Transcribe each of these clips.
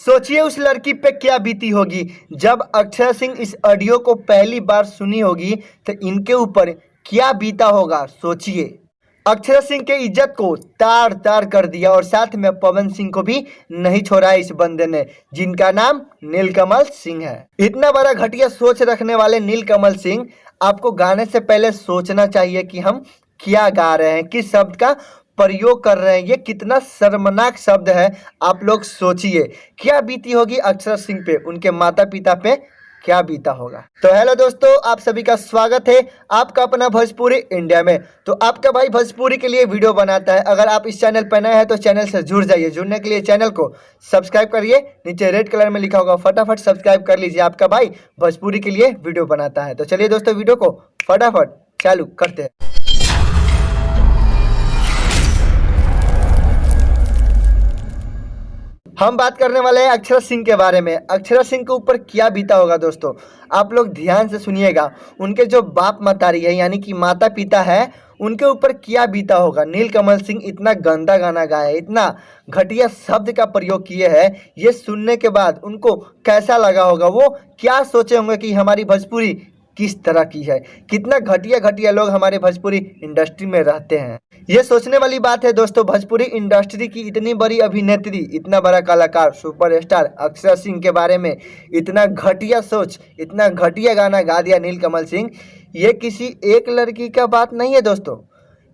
सोचिए उस लड़की पे क्या बीती होगी जब अक्षरा सिंह इस ऑडियो को पहली बार सुनी होगी तो इनके ऊपर क्या बीता होगा। सोचिए, अक्षरा सिंह के इज्जत को तार तार कर दिया और साथ में पवन सिंह को भी नहीं छोड़ा इस बंदे ने, जिनका नाम नीलकमल सिंह है। इतना बड़ा घटिया सोच रखने वाले नीलकमल सिंह, आपको गाने से पहले सोचना चाहिए कि हम क्या गा रहे हैं, किस शब्द का प्रयोग कर रहे हैं, ये कितना शर्मनाक शब्द है। आप लोग सोचिए क्या बीती होगी अक्षरा सिंह पे, उनके माता पिता पे क्या बीता होगा। तो हेलो दोस्तों, आप सभी का स्वागत है आपका अपना भोजपुरी इंडिया में। तो आपका भाई भोजपुरी के लिए वीडियो बनाता है। अगर आप इस चैनल पर नए हैं तो चैनल से जुड़ जाइए। जुड़ने के लिए चैनल को सब्सक्राइब करिए, नीचे रेड कलर में लिखा होगा फटाफट सब्सक्राइब कर लीजिए। आपका भाई भोजपुरी के लिए वीडियो बनाता है। तो चलिए दोस्तों, वीडियो को फटाफट चालू करते हैं। हम बात करने वाले हैं अक्षरा सिंह के बारे में। अक्षरा सिंह के ऊपर क्या बीता होगा दोस्तों, आप लोग ध्यान से सुनिएगा। उनके जो बाप मतारी है यानी कि माता पिता है, उनके ऊपर क्या बीता होगा। नीलकमल सिंह इतना गंदा गाना गाए, इतना घटिया शब्द का प्रयोग किए हैं, ये सुनने के बाद उनको कैसा लगा होगा। वो क्या सोचे होंगे कि हमारी भोजपुरी किस तरह की है, कितना घटिया घटिया लोग हमारे भोजपुरी इंडस्ट्री में रहते हैं। ये सोचने वाली बात है दोस्तों। भोजपुरी इंडस्ट्री की इतनी बड़ी अभिनेत्री, इतना बड़ा कलाकार, सुपरस्टार अक्षरा सिंह के बारे में इतना घटिया सोच, इतना घटिया गाना गा दिया नीलकमल सिंह। ये किसी एक लड़की का बात नहीं है दोस्तों,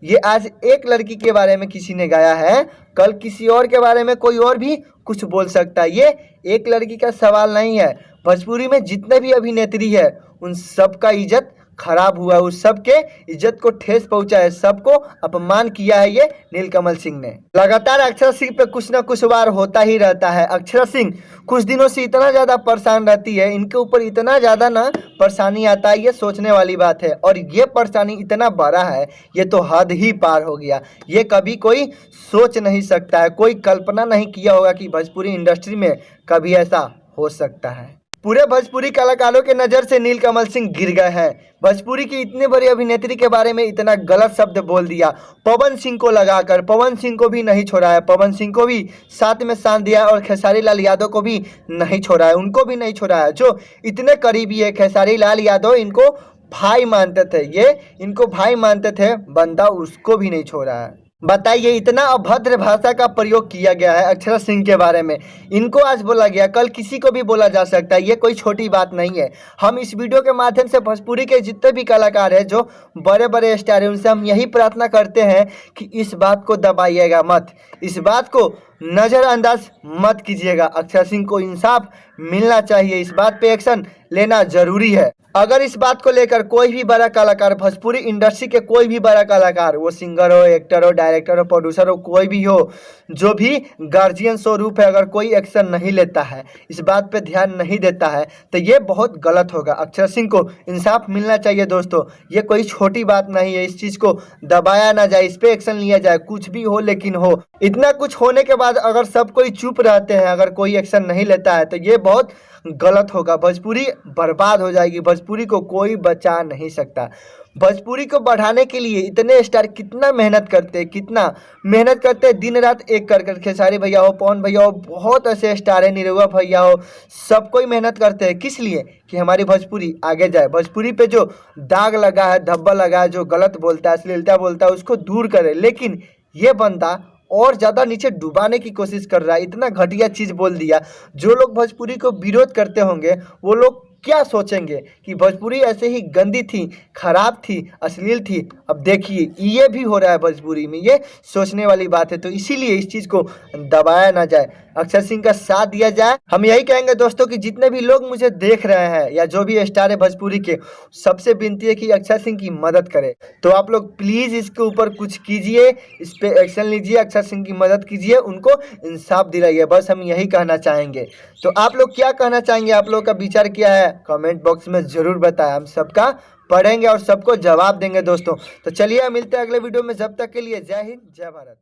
ये आज एक लड़की के बारे में किसी ने गाया है, कल किसी और के बारे में कोई और भी कुछ बोल सकता है। ये एक लड़की का सवाल नहीं है। भोजपुरी में जितने भी अभिनेत्री है उन सब का इज्जत खराब हुआ है, उस सब के इज्जत को ठेस पहुंचा है, सबको अपमान किया है ये नीलकमल सिंह ने। लगातार अक्षरा सिंह पे कुछ ना कुछ वार होता ही रहता है। अक्षरा सिंह कुछ दिनों से इतना ज़्यादा परेशान रहती है, इनके ऊपर इतना ज़्यादा ना परेशानी आता है, ये सोचने वाली बात है। और ये परेशानी इतना बड़ा है, ये तो हद ही पार हो गया। ये कभी कोई सोच नहीं सकता है, कोई कल्पना नहीं किया होगा कि भोजपुरी इंडस्ट्री में कभी ऐसा हो सकता है। पूरे भोजपुरी कलाकारों के नज़र से नीलकमल सिंह गिर गए हैं। भोजपुरी की इतनी बड़ी अभिनेत्री के बारे में इतना गलत शब्द बोल दिया, पवन सिंह को लगाकर। पवन सिंह को भी नहीं छोड़ा है, पवन सिंह को भी साथ में साथ दिया और खेसारी लाल यादव को भी नहीं छोड़ा है, उनको भी नहीं छोड़ा है। जो इतने करीबी है खेसारी लाल यादव, इनको भाई मानते थे, ये इनको भाई मानते थे, बंदा उसको भी नहीं छोड़ा है। बताइए, इतना अभद्र भाषा का प्रयोग किया गया है अक्षरा सिंह के बारे में। इनको आज बोला गया, कल किसी को भी बोला जा सकता है, ये कोई छोटी बात नहीं है। हम इस वीडियो के माध्यम से भोजपुरी के जितने भी कलाकार हैं, जो बड़े बड़े स्टार हैं, उनसे हम यही प्रार्थना करते हैं कि इस बात को दबाइएगा मत, इस बात को नज़रअंदाज मत कीजिएगा। अक्षरा सिंह को इंसाफ मिलना चाहिए, इस बात पे एक्शन लेना जरूरी है। अगर इस बात को लेकर कोई भी बड़ा कलाकार, भोजपुरी इंडस्ट्री के कोई भी बड़ा कलाकार, वो सिंगर हो, एक्टर हो, डायरेक्टर हो, प्रोड्यूसर हो, कोई भी हो, जो भी गार्जियन स्वरूप है, अगर कोई एक्शन नहीं लेता है, इस बात पे ध्यान नहीं देता है, तो ये बहुत गलत होगा। अक्षरा सिंह को इंसाफ मिलना चाहिए दोस्तों, ये कोई छोटी बात नहीं है। इस चीज़ को दबाया ना जाए, इस पर एक्शन लिया जाए, कुछ भी हो लेकिन हो। इतना कुछ होने के बाद अगर सब कोई चुप रहते हैं, अगर कोई एक्शन नहीं लेता है, तो ये बहुत गलत होगा। भोजपुरी बर्बाद हो जाएगी, भोजपुरी को कोई बचा नहीं सकता। भोजपुरी को बढ़ाने के लिए इतने स्टार कितना मेहनत करते हैं, कितना मेहनत करते हैं, दिन रात एक कर कर। खेसारी भैया हो, पवन भैया हो, बहुत ऐसे स्टार है, निरहुआ भैया हो, सब कोई मेहनत करते हैं। किस लिए? कि हमारी भोजपुरी आगे जाए। भोजपुरी पे जो दाग लगा है, धब्बा लगा है, जो गलत बोलता है, अश्लीलता बोलता है, उसको दूर करे। लेकिन ये बंदा और ज़्यादा नीचे डुबाने की कोशिश कर रहा है, इतना घटिया चीज़ बोल दिया। जो लोग भोजपुरी को विरोध करते होंगे वो लोग क्या सोचेंगे कि भोजपुरी ऐसे ही गंदी थी, खराब थी, अश्लील थी। अब देखिए ये भी हो रहा है भोजपुरी में, ये सोचने वाली बात है। तो इसीलिए इस चीज़ को दबाया ना जाए, अक्षरा सिंह का साथ दिया जाए। हम यही कहेंगे दोस्तों कि जितने भी लोग मुझे देख रहे हैं या जो भी स्टार है भोजपुरी के, सबसे विनती है कि अक्षरा सिंह की मदद करें। तो आप लोग प्लीज़ इसके ऊपर कुछ कीजिए, इस पर एक्शन लीजिए, अक्षरा सिंह की मदद कीजिए, उनको इंसाफ दिलाइए। बस हम यही कहना चाहेंगे। तो आप लोग क्या कहना चाहेंगे, आप लोग का विचार क्या है, कमेंट बॉक्स में ज़रूर बताएं। हम सबका पढ़ेंगे और सबको जवाब देंगे दोस्तों। तो चलिए मिलते हैं अगले वीडियो में, जब तक के लिए जय हिंद, जय भारत।